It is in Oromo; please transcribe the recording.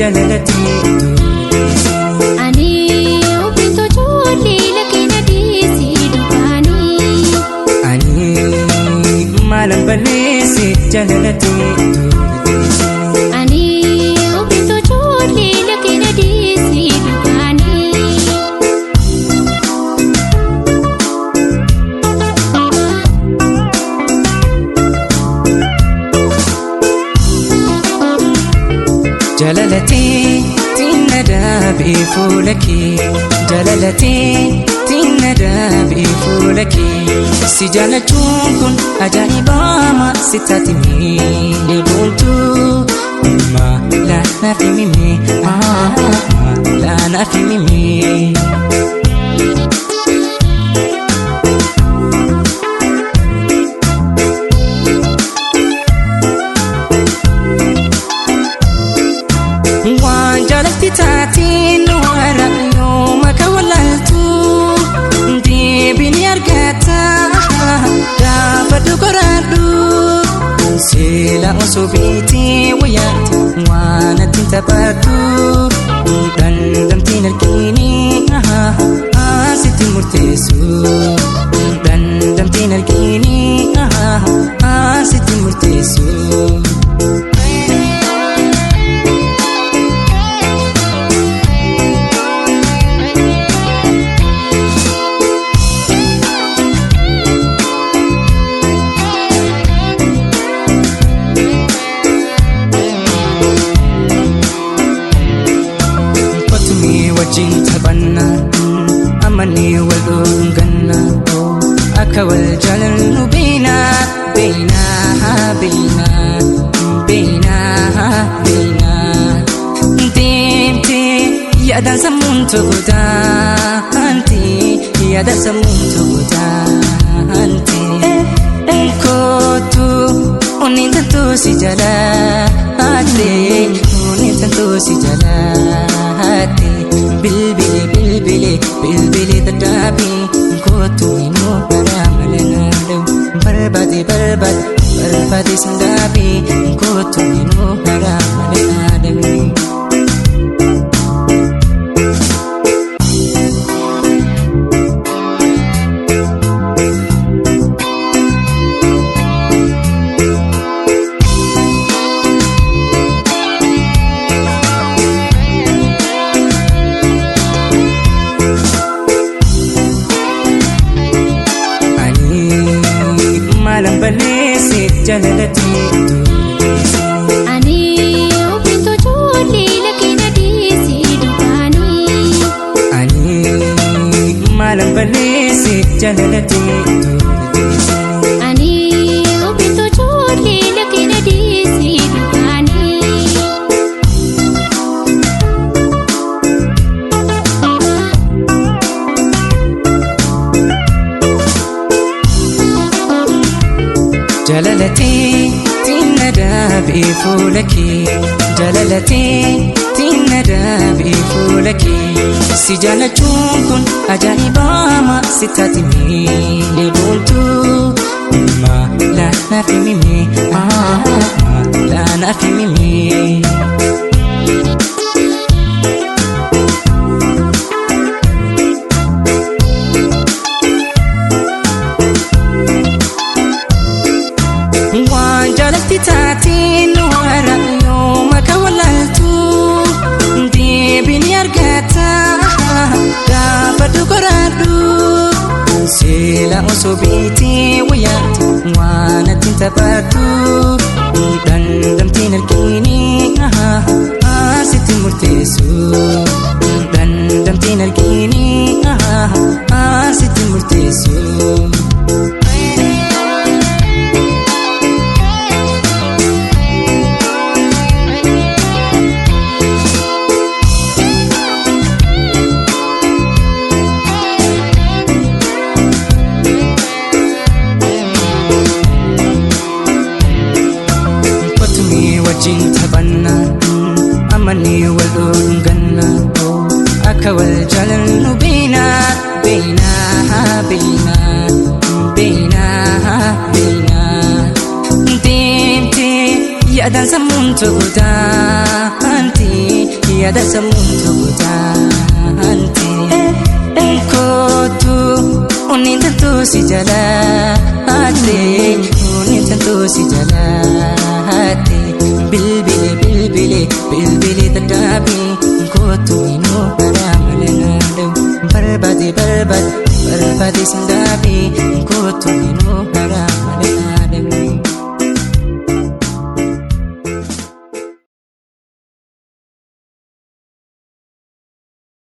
jalalati ani obito jolli lakina disi dubani ani malam balisi jalalati ani obito jolli lakina disi dubani jalalati tinada bifulaki jalalati tinada bifulaki si jalachun kun ajaiba ma sitatimi lebuntu ma la nafimi ma la nafimi tatin wara yoma kawalaltu dibini argata gafadu koradu sila usobiti wayati wana tintapatu dandamtin arkini asitin murtesu dandamtin arkini asitin murtesu jinta banna amani walun ganna akawal jalal bina bina bina bina bina timti ya dan samun tuguda anti ya dan samun tuguda anti kotu unin tantu si jala ate unin tantu si jala ate bilbili bilbili bilbili tadabi kotu inu paramalana barbadi barbadi barbadi sandabi kotu inu paramalana balisi jalalati ani obito jolli lakina disi dubani ani malam balisi jalalati ani obito jolli lakina disi dubani jalalati tinada bifulaki jalalati tinada bifulaki si jalachun kun ajaiba ma sitatimi lebuntu ma la nafimi ma la nafimi tatin wara yoma kawalaltu dibini argata gafadu koradu sila usobiti wayati wana tintapatu dandamtin arkini asitin murtesu dandamtin arkini asitin murtesu jinta banna amani walun ganna akawal jalal bina bina bina bina bina timti ya dan samun tuguda anti yaada sammuun tokko taante kootu onni tantuu si jalaate onni tantuu si jalaate bilbile bilbile bilbile dadhabe kootu inoo karaa mala naada'u barbaade barbaade barbaade sindaabe kootu